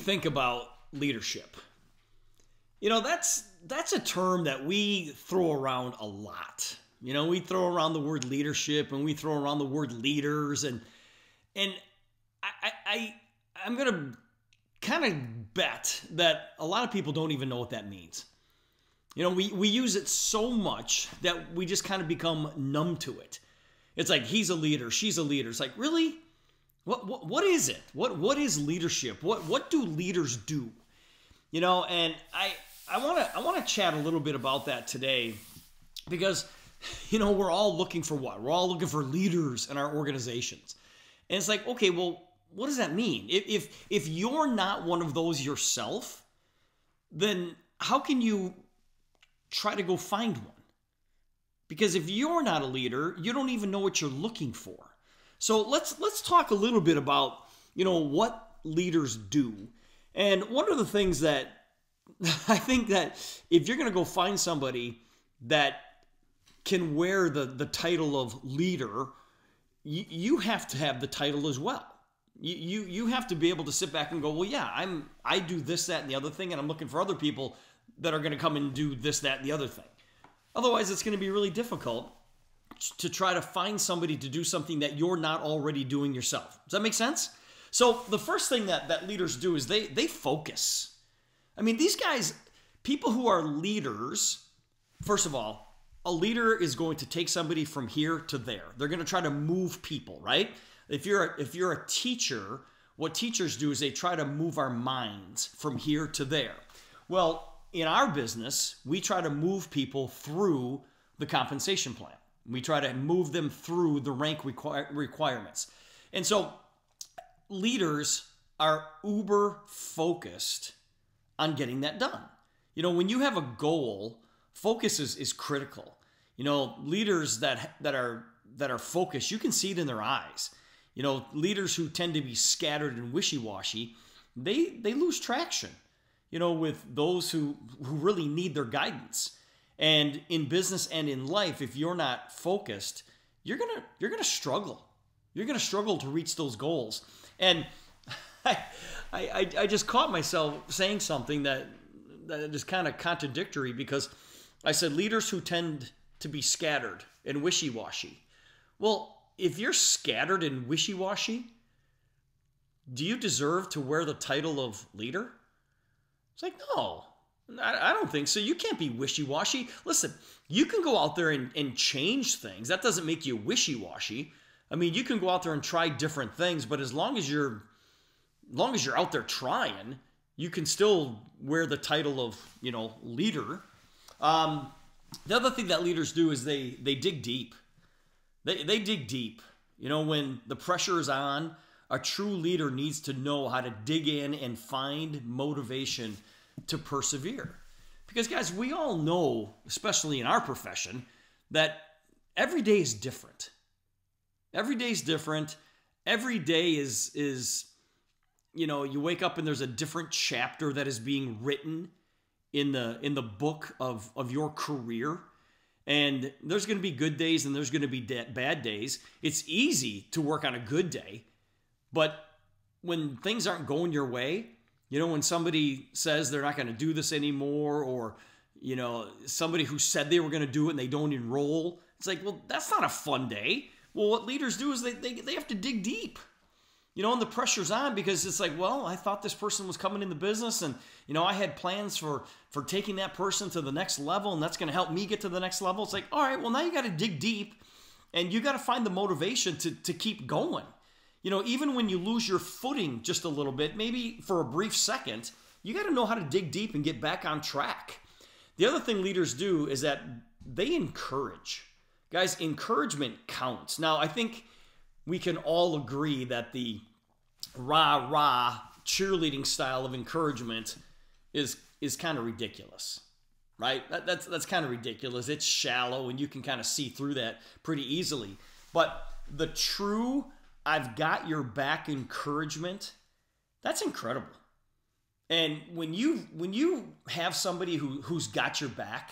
think about leadership? You know, that's a term that we throw around a lot. You know, we throw around the word leadership and we throw around the word leaders, and I'm gonna kind of bet that a lot of people don't even know what that means. You know, we use it so much that we just kind of become numb to it. It's like, he's a leader, she's a leader. It's like, really? What is it? What is leadership? What do leaders do? You know, and I want to chat a little bit about that today, because, you know, we're all looking for what? We're all looking for leaders in our organizations. And it's like, okay, well, what does that mean? If you're not one of those yourself, then how can you try to go find one? Because if you're not a leader, you don't even know what you're looking for. So let's talk a little bit about, you know, what leaders do. And one of the things that I think that if you're going to go find somebody that can wear the title of leader, you have to have the title as well. You have to be able to sit back and go, well, yeah, I do this, that, and the other thing, and I'm looking for other people that are going to come and do this, that, and the other thing. Otherwise, it's going to be really difficult to try to find somebody to do something that you're not already doing yourself. Does that make sense? So the first thing that leaders do is they focus. I mean, these guys, people who are leaders, first of all, a leader is going to take somebody from here to there. They're going to try to move people, right? If you're a teacher, what teachers do is they try to move our minds from here to there. Well, in our business, we try to move people through the compensation plan. We try to move them through the rank requirements. And so leaders are uber focused on getting that done. You know, when you have a goal, focus is critical. You know, leaders that are focused, you can see it in their eyes. You know, leaders who tend to be scattered and wishy-washy, they lose traction, you know, with those who really need their guidance. And in business and in life, if you're not focused, you're gonna struggle. You're gonna struggle to reach those goals. And I just caught myself saying something that is kind of contradictory, because I said leaders who tend to be scattered and wishy-washy. Well, if you're scattered and wishy-washy, do you deserve to wear the title of leader? It's like, no, I don't think so. You can't be wishy-washy. Listen, you can go out there and change things. That doesn't make you wishy-washy. I mean, you can go out there and try different things, but as long as you're out there trying, you can still wear the title of, you know, leader. The other thing that leaders do is they dig deep. They dig deep. You know, when the pressure is on, a true leader needs to know how to dig in and find motivation to persevere. Because, guys, we all know, especially in our profession, that every day is different. Every day is different. Every day is, you know, you wake up and there's a different chapter that is being written in the book of your career. And there's going to be good days and there's going to be bad days. It's easy to work on a good day, but when things aren't going your way, you know, when somebody says they're not going to do this anymore, or, you know, somebody who said they were going to do it and they don't enroll, it's like, well, that's not a fun day. Well, what leaders do is they have to dig deep. You know, and the pressure's on, because it's like, well, I thought this person was coming in the business, and, you know, I had plans for taking that person to the next level, and that's going to help me get to the next level. It's like, all right, well, now you got to dig deep, and you got to find the motivation to keep going. You know, even when you lose your footing just a little bit, maybe for a brief second, you got to know how to dig deep and get back on track. The other thing leaders do is that they encourage. Guys, encouragement counts. Now, I think we can all agree that the rah-rah cheerleading style of encouragement is kind of ridiculous, right? That's kind of ridiculous. It's shallow, and you can kind of see through that pretty easily. But the true I've got your back encouragement, that's incredible. And when you have somebody who's got your back,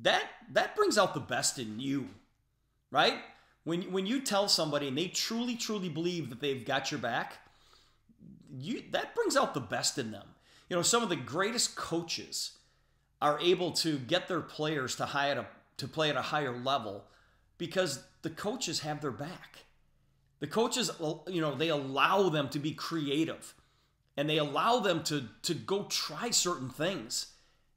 that brings out the best in you, right? When you tell somebody and they truly believe that they've got your back, that brings out the best in them. You know, some of the greatest coaches are able to get their players to play at a higher level because the coaches have their back. The coaches, you know, they allow them to be creative and they allow them to go try certain things.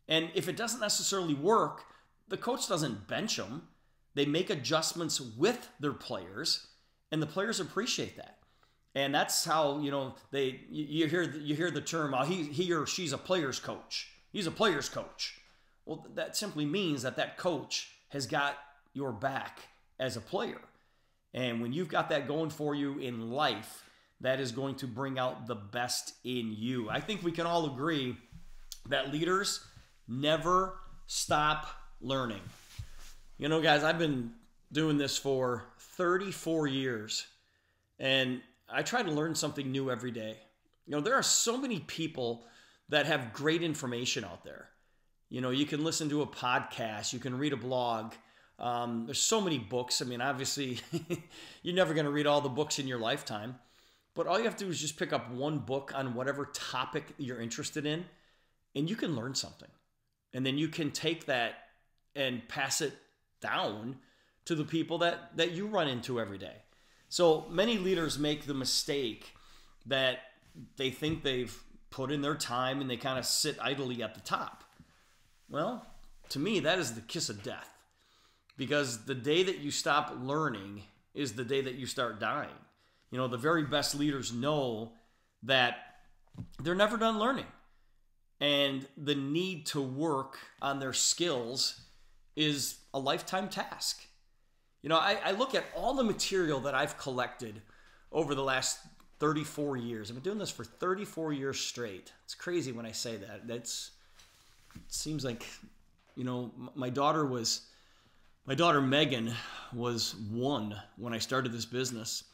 And if it doesn't necessarily work, the coach doesn't bench them. They make adjustments with their players, and the players appreciate that. And that's how, you know, you hear the term, oh, he or she's a player's coach. He's a player's coach. Well, that simply means that coach has got your back as a player. And when you've got that going for you in life, that is going to bring out the best in you. I think we can all agree that leaders never stop learning. You know, guys, I've been doing this for 34 years, and I try to learn something new every day. You know, there are so many people that have great information out there. You know, you can listen to a podcast, you can read a blog. There's so many books. I mean, obviously, you're never going to read all the books in your lifetime, but all you have to do is just pick up one book on whatever topic you're interested in, and you can learn something. And then you can take that and pass it down to the people that you run into every day. So many leaders make the mistake that they think they've put in their time and they kind of sit idly at the top. Well, to me, that is the kiss of death, because the day that you stop learning is the day that you start dying. You know, the very best leaders know that they're never done learning, and the need to work on their skills is a lifetime task. You know, I look at all the material that I've collected over the last 34 years. I've been doing this for 34 years straight. It's crazy when I say that. It seems like, you know, my daughter Megan was 1 when I started this business,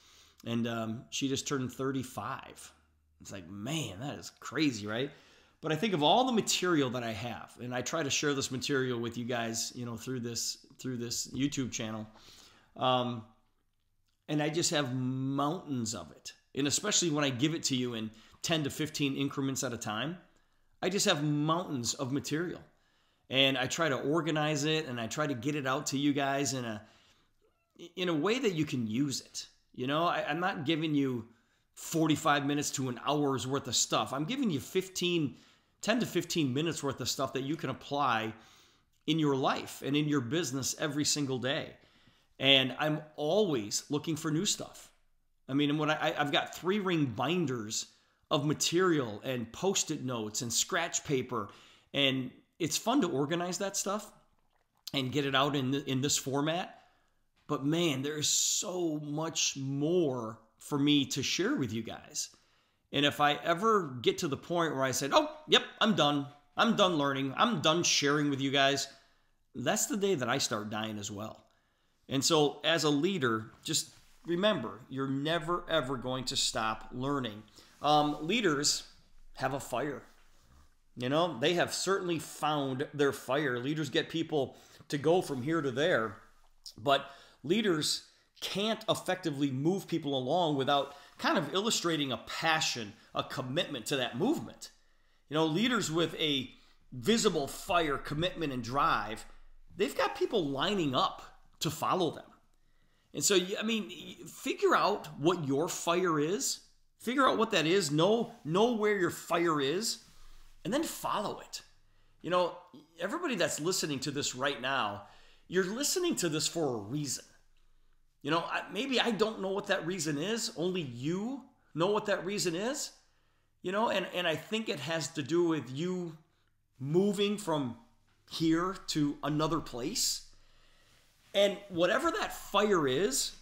and she just turned 35. It's like, man, that is crazy, right? But I think of all the material that I have, and I try to share this material with you guys, you know, through this YouTube channel. And I just have mountains of it. And especially when I give it to you in 10 to 15 increments at a time, I just have mountains of material. And I try to organize it, and I try to get it out to you guys in a way that you can use it. You know, I'm not giving you 45 minutes to an hour's worth of stuff. I'm giving you 10 to 15 minutes worth of stuff that you can apply in your life and in your business every single day. And I'm always looking for new stuff. I mean, when I've got 3-ring binders of material and Post-it notes and scratch paper, and it's fun to organize that stuff and get it out in this format. But man, there's so much more for me to share with you guys. And if I ever get to the point where I said, oh, yep, I'm done learning, I'm done sharing with you guys, that's the day that I start dying as well. And so as a leader, just remember, you're never, ever going to stop learning. Leaders have a fire. You know, they have certainly found their fire. Leaders get people to go from here to there, but leaders can't effectively move people along without kind of illustrating a passion, a commitment to that movement. You know, leaders with a visible fire, commitment, and drive, they've got people lining up to follow them. And so, I mean, figure out what your fire is. Figure out what that is. Know where your fire is, and then follow it. You know, everybody that's listening to this right now, you're listening to this for a reason. You know, maybe I don't know what that reason is. Only you know what that reason is. You know, and I think it has to do with you moving from here to another place. And whatever that fire is,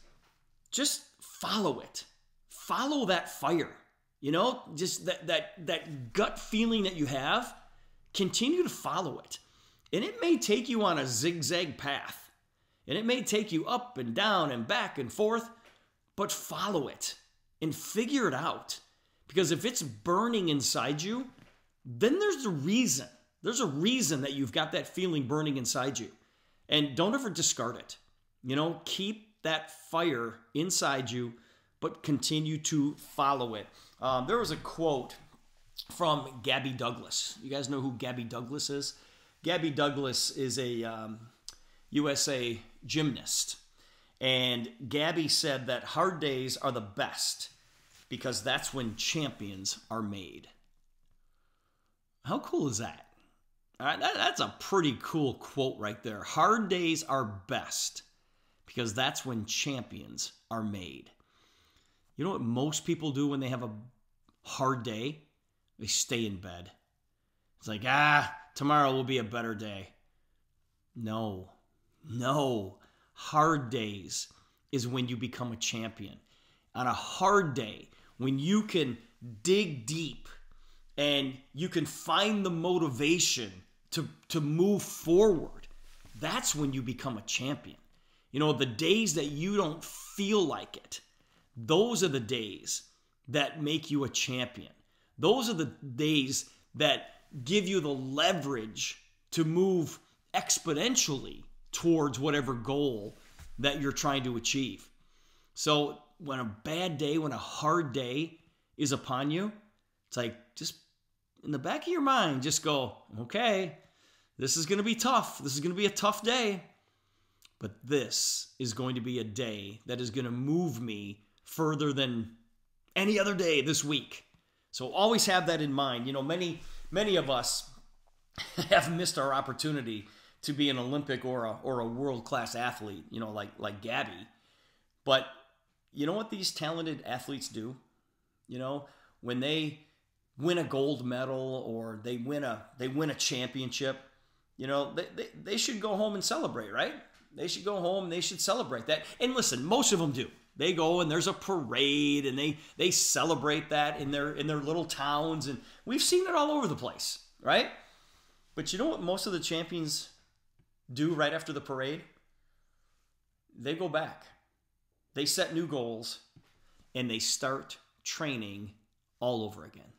just follow it. Follow that fire. You know, just that gut feeling that you have, continue to follow it. And it may take you on a zigzag path. And it may take you up and down and back and forth, but follow it and figure it out. Because if it's burning inside you, then there's a reason. There's a reason that you've got that feeling burning inside you. And don't ever discard it. You know, keep that fire inside you, but but continue to follow it. There was a quote from Gabby Douglas. You guys know who Gabby Douglas is? Gabby Douglas is a USA gymnast. And Gabby said that hard days are the best because that's when champions are made. How cool is that? All right, that's a pretty cool quote right there. Hard days are best because that's when champions are made. You know what most people do when they have a hard day? They stay in bed. It's like, tomorrow will be a better day. No. Hard days is when you become a champion. On a hard day, when you can dig deep and you can find the motivation to move forward, that's when you become a champion. You know, the days that you don't feel like it, those are the days that make you a champion. Those are the days that give you the leverage to move exponentially towards whatever goal that you're trying to achieve. So when a bad day, when a hard day is upon you, it's like just in the back of your mind, just go, okay, this is going to be tough. This is going to be a tough day. But this is going to be a day that is going to move me further than any other day this week. So always have that in mind. You know, many of us have missed our opportunity to be an Olympic or a world-class athlete, you know, like Gabby. But you know what these talented athletes do? You know, when they win a gold medal or they win a championship, you know, they should go home and celebrate, right? They should go home and they should celebrate that. And listen, most of them do. They go and there's a parade and they celebrate that in their little towns, and we've seen it all over the place, right? But you know what most of the champions do right after the parade? They go back. They set new goals and they start training all over again.